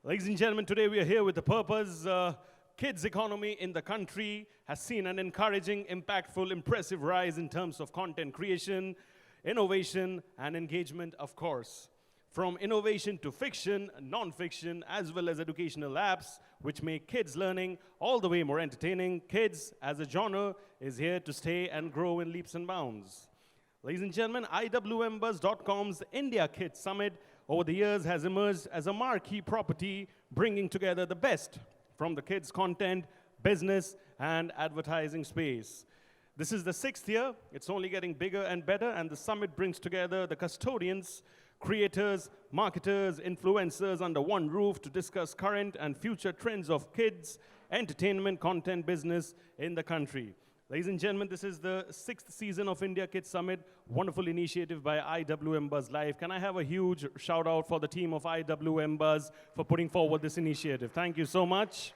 Ladies and gentlemen, today we are here with a purpose. Kids economy in the country has seen an encouraging, impactful, impressive rise in terms of content creation, innovation, and engagement, of course. From innovation to fiction, non-fiction, as well as educational apps, which make kids learning all the way more entertaining, kids as a genre is here to stay and grow in leaps and bounds. Ladies and gentlemen, IWMBuzz.com's India Kids Summit over the years has emerged as a marquee property, bringing together the best from the kids' content, business, and advertising space. This is the 6th year. It's only getting bigger and better, and the summit brings together the custodians, creators, marketers, influencers under one roof to discuss current and future trends of kids, entertainment, content, business in the country. Ladies and gentlemen, this is the 6th season of India Kids Summit, wonderful initiative by IWMBuzz Live. Can I have a huge shout out for the team of IWMBuzz for putting forward this initiative? Thank you so much.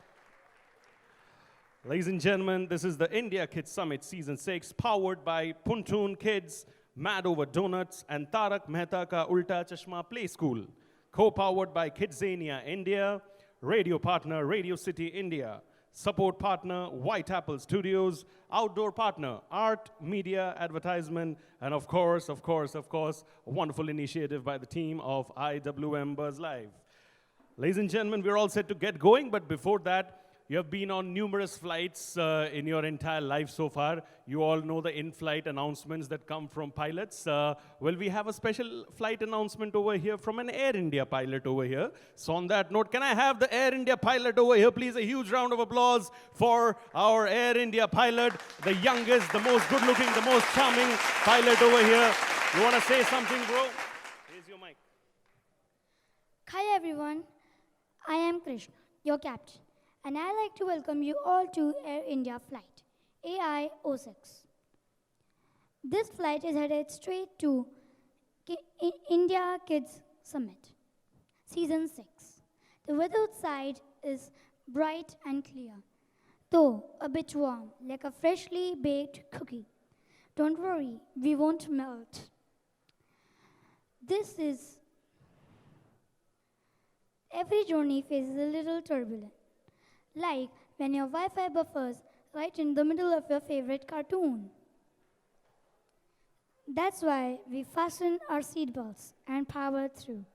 Ladies and gentlemen, this is the India Kids Summit Season 6, powered by PunToon Kids, Mad Over Donuts, and Tarak Mehta Ka Ulta Chashma Play School. Co-powered by KidZania India, radio partner Radio City India, support partner White Apple Studios, outdoor partner Art Media Advertisement, and of course, a wonderful initiative by the team of IWMBuzz Live. Ladies and gentlemen, we're all set to get going, but before that, you have been on numerous flights in your entire life so far. You all know the in-flight announcements that come from pilots. Well, we have a special flight announcement over here from an Air India pilot over here. So on that note, can I have the Air India pilot over here, please? A huge round of applause for our Air India pilot, the youngest, the most good-looking, the most charming pilot over here. You want to say something, bro? Here's your mic. Hi everyone, I am Krishna, your captain. And I'd like to welcome you all to Air India flight AI06. This flight is headed straight to India Kids Summit, Season 6. The weather outside is bright and clear, though a bit warm, like a freshly baked cookie. Don't worry, we won't melt. Every journey faces a little turbulence. Like when your Wi-Fi buffers right in the middle of your favorite cartoon. That's why we fasten our seatbelts and power through.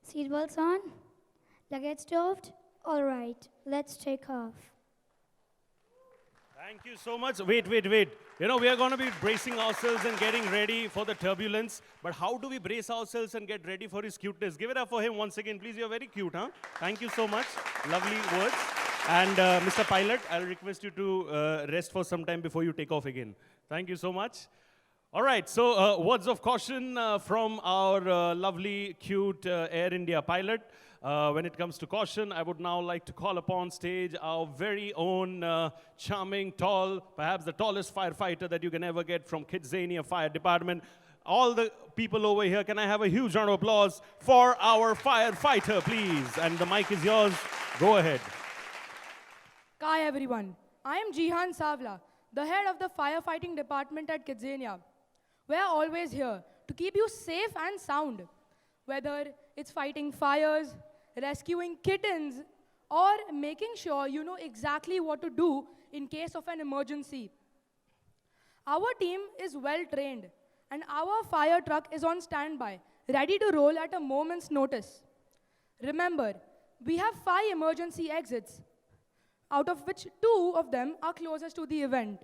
Seatbelts on? Luggage stowed? All right, let's take off. Thank you so much. Wait. You know, we are going to be bracing ourselves and getting ready for the turbulence. But how do we brace ourselves and get ready for his cuteness? Give it up for him once again, please. You're very cute, huh? Thank you so much. Lovely words. And Mr. Pilot, I'll request you to rest for some time before you take off again. Thank you so much. All right, so words of caution from our lovely, cute Air India pilot. When it comes to caution, I would now like to call upon stage our very own charming, tall, perhaps the tallest firefighter that you can ever get from KidZania Fire Department. All the people over here, can I have a huge round of applause for our firefighter, please? And the mic is yours. Go ahead. Hi everyone. I am Jihan Savla, the head of the firefighting department at KidZania. We are always here to keep you safe and sound, whether it's fighting fires, rescuing kittens, or making sure you know exactly what to do in case of an emergency. Our team is well trained, and our fire truck is on standby, ready to roll at a moment's notice. Remember, we have 5 emergency exits, out of which 2 of them are closest to the event.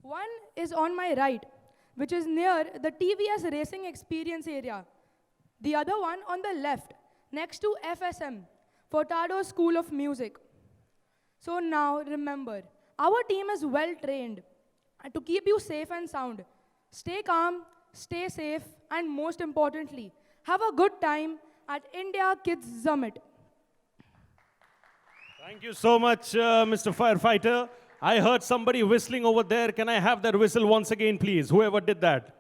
One is on my right, which is near the TVS Racing Experience area. The other one on the left, next to FSM, Furtado School of Music. So now remember, our team is well trained to keep you safe and sound. Stay calm, stay safe, and most importantly, have a good time at India Kids Summit. Thank you so much, Mr. Firefighter. I heard somebody whistling over there. Can I have that whistle once again, please? Whoever did that.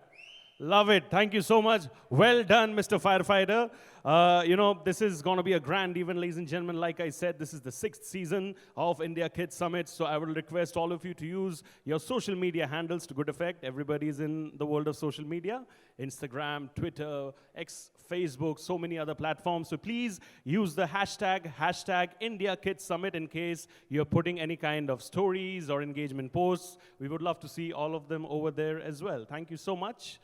Love it. Thank you so much. Well done, Mr. Firefighter. This is going to be a grand event, ladies and gentlemen. Like I said, this is the 6th season of India Kids Summit. So I will request all of you to use your social media handles to good effect. Everybody is in the world of social media. Instagram, Twitter, X, Facebook, so many other platforms. So please use the hashtag India Kids Summit in case you're putting any kind of stories or engagement posts. We would love to see all of them over there as well. Thank you so much.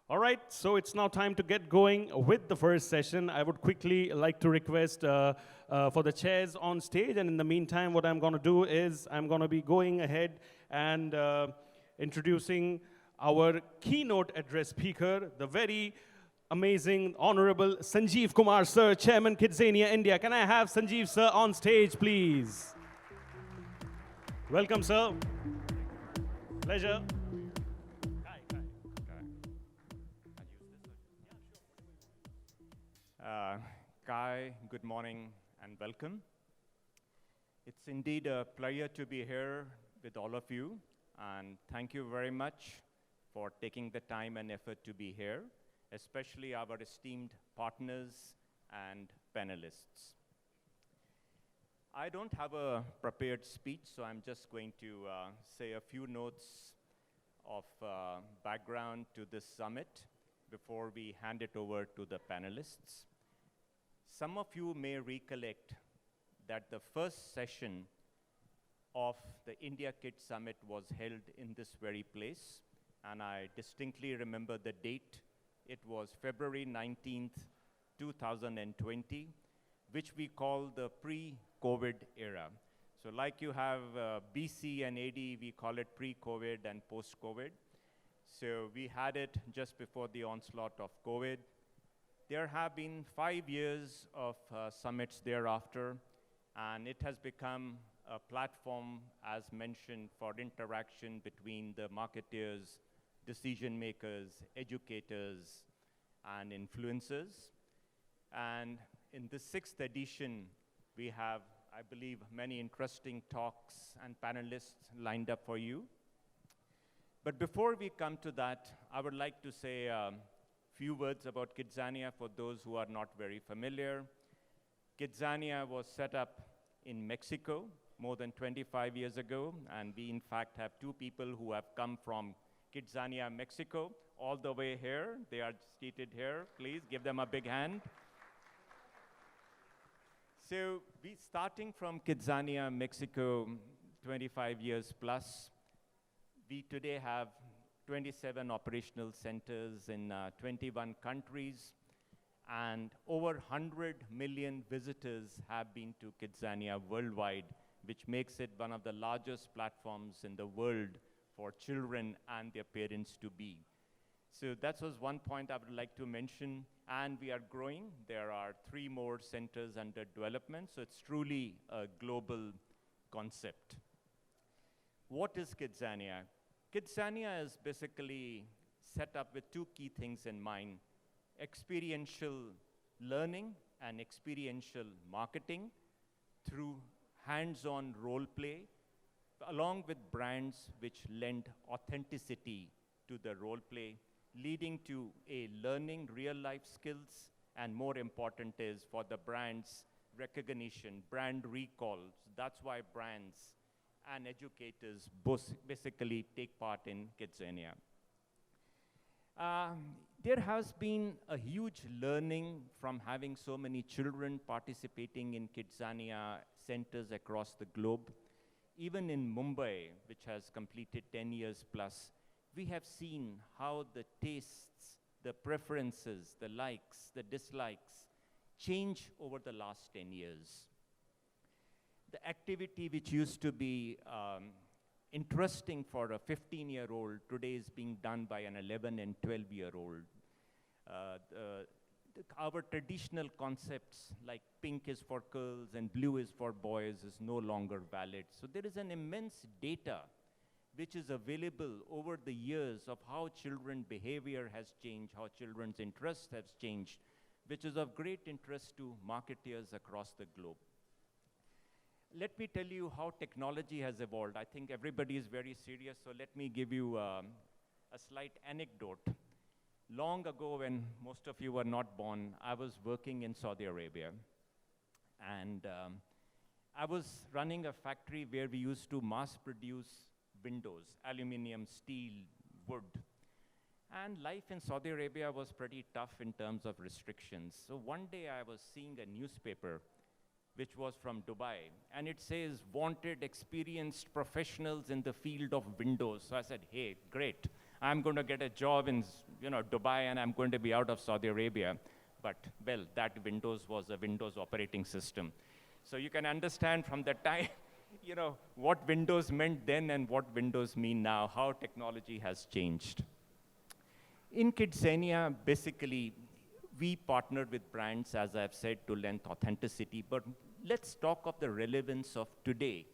All right, so it's now time to get going with the first session. I would quickly like to request for the chairs on stage, and in the meantime, what I'm going to do is I'm going to be going ahead and introducing our keynote address speaker, the very amazing, honorable Sanjeev Kumar, sir, Chairman KidZania India. Can I have Sanjeev, sir, on stage, please? Welcome, sir. Pleasure. Kai, good morning and welcome. It's indeed a pleasure to be here with all of you, and thank you very much for taking the time and effort to be here, especially our esteemed partners and panelists. I don't have a prepared speech, so I'm just going to say a few notes of background to this summit before we hand it over to the panelists. Some of you may recollect that the first session of the India Kids Summit was held in this very place, and I distinctly remember the date. It was February 19th, 2020, which we call the pre-COVID era. So like you have BC and AD, we call it pre-COVID and post-COVID. So we had it just before the onslaught of COVID. There have been 5 years of summits thereafter, and it has become a platform, as mentioned, for interaction between the marketeers, decision makers, educators, and influencers. And in the 6th edition, we have, I believe, many interesting talks and panelists lined up for you. But before we come to that, I would like to say a few words about KidZania for those who are not very familiar. KidZania was set up in Mexico more than 25 years ago, and we in fact have 2 people who have come from KidZania, Mexico, all the way here. They are seated here. Please give them a big hand. So we starting from KidZania, Mexico, 25 years plus. We today have 27 operational centers in 21 countries, and over 100 million visitors have been to KidZania worldwide, which makes it one of the largest platforms in the world for children and their parents to be. So that was one point I would like to mention, and we are growing. There are 3 more centers under development, so it's truly a global concept. What is KidZania? KidZania is basically set up with 2 key things in mind: experiential learning and experiential marketing through hands-on role play, along with brands which lend authenticity to the role play, leading to a learning real-life skills, and more important is for the brands recognition, brand recall. So that's why brands and educators both basically take part in KidZania. There has been a huge learning from having so many children participating in KidZania centers across the globe. Even in Mumbai, which has completed 10 years plus, we have seen how the tastes, the preferences, the likes, the dislikes change over the last 10 years. The activity which used to be interesting for a 15-year-old today is being done by an 11 and 12-year-old. Our traditional concepts like pink is for girls and blue is for boys is no longer valid. So there is an immense data which is available over the years of how children's behavior has changed, how children's interests have changed, which is of great interest to marketeers across the globe. Let me tell you how technology has evolved. I think everybody is very serious, so let me give you a slight anecdote. Long ago, when most of you were not born, I was working in Saudi Arabia. And I was running a factory where we used to mass produce windows, aluminum, steel, wood. And life in Saudi Arabia was pretty tough in terms of restrictions. So one day I was seeing a newspaper which was from Dubai, and it says, wanted experienced professionals in the field of windows. So I said, hey, great. I'm going to get a job in Dubai, and I'm going to be out of Saudi Arabia. But, well, that Windows was a Windows operating system. So you can understand from the time, what Windows meant then and what Windows mean now, how technology has changed. In KidZania, basically, we partnered with brands, as I've said, to lend authenticity. But let's talk of the relevance of today,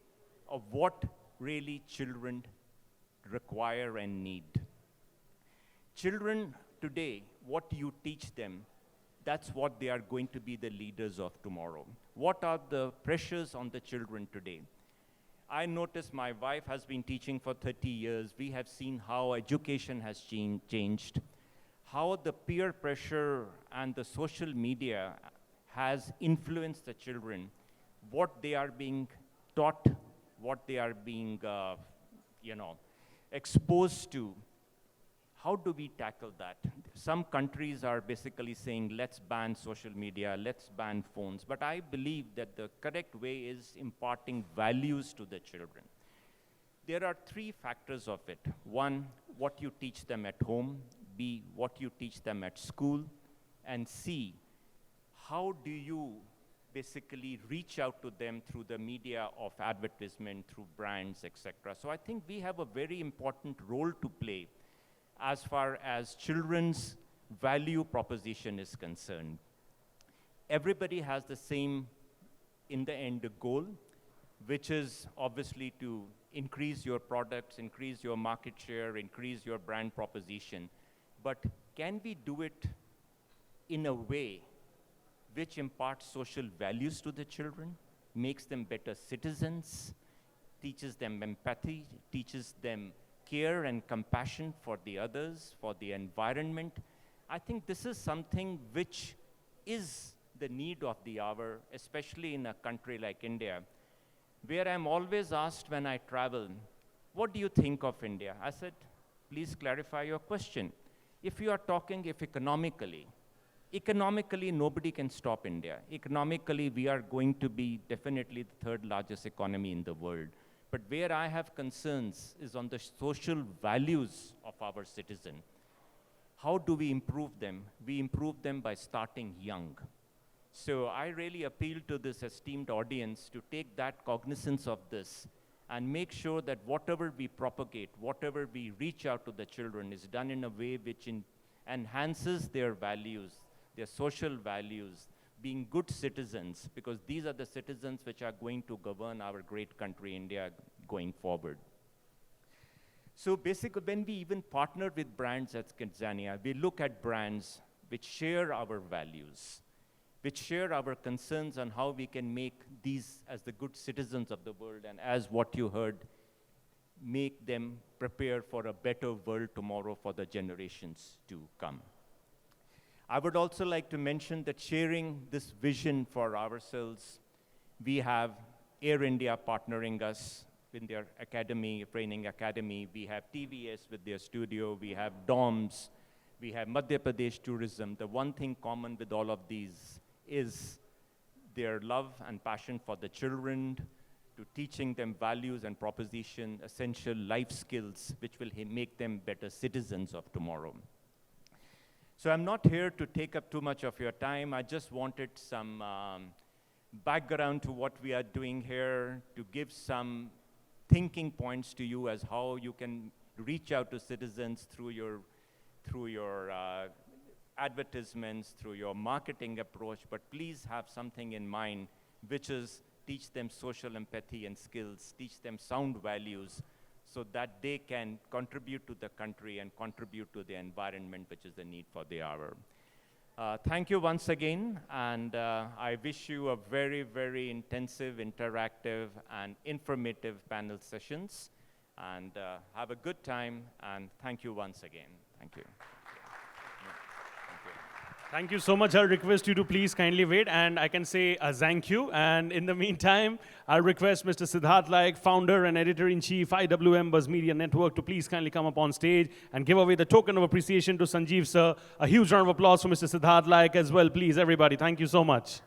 of what really children require and need. Children today, what you teach them, that's what they are going to be the leaders of tomorrow. What are the pressures on the children today? I noticed my wife has been teaching for 30 years. We have seen how education has changed, how the peer pressure and the social media has influenced the children, what they are being taught, what they are being, exposed to. How do we tackle that? Some countries are basically saying, let's ban social media, let's ban phones. But I believe that the correct way is imparting values to the children. There are three factors of it. One, what you teach them at home. B, what you teach them at school. And C, how do you basically reach out to them through the media of advertisement, through brands, etc. So I think we have a very important role to play as far as children's value proposition is concerned. Everybody has the same, in the end, goal, which is obviously to increase your products, increase your market share, increase your brand proposition. But can we do it in a way which imparts social values to the children, makes them better citizens, teaches them empathy, teaches them care and compassion for the others, for the environment? I think this is something which is the need of the hour, especially in a country like India, where I'm always asked when I travel, what do you think of India? I said, please clarify your question. If you are talking economically, nobody can stop India. Economically, we are going to be definitely the third largest economy in the world. But where I have concerns is on the social values of our citizen. How do we improve them? We improve them by starting young. So I really appeal to this esteemed audience to take that cognizance of this and make sure that whatever we propagate, whatever we reach out to the children is done in a way which enhances their values, their social values, being good citizens, because these are the citizens which are going to govern our great country, India, going forward. So basically, when we even partner with brands at KidZania, we look at brands which share our values, which share our concerns on how we can make these as the good citizens of the world, and as what you heard, make them prepare for a better world tomorrow for the generations to come. I would also like to mention that sharing this vision for ourselves, we have Air India partnering us in their academy, training academy. We have TVS with their studio. We have DOMS. We have Madhya Pradesh Tourism. The one thing common with all of these is their love and passion for the children, to teaching them values and proposition, essential life skills, which will make them better citizens of tomorrow. So I'm not here to take up too much of your time. I just wanted some background to what we are doing here, to give some thinking points to you as how you can reach out to citizens through your advertisements, through your marketing approach. But please have something in mind, which is teach them social empathy and skills, teach them sound values, so that they can contribute to the country and contribute to the environment, which is the need for the hour. Thank you once again, and I wish you a very, very intensive, interactive, and informative panel sessions, and have a good time, and thank you once again. Thank you. Thank you so much. I'll request you to please kindly wait, and I can say thank you. And in the meantime, I'll request Mr. Siddharth Laik, founder and editor-in-chief, IWMBuzz Media Network, to please kindly come up on stage and give away the token of appreciation to Sanjeev sir. A huge round of applause for Mr. Siddharth Laik as well, please, everybody. Thank you so much.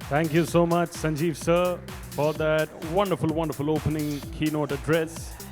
Thank you so much, Sanjeev sir, for that wonderful, wonderful opening keynote address.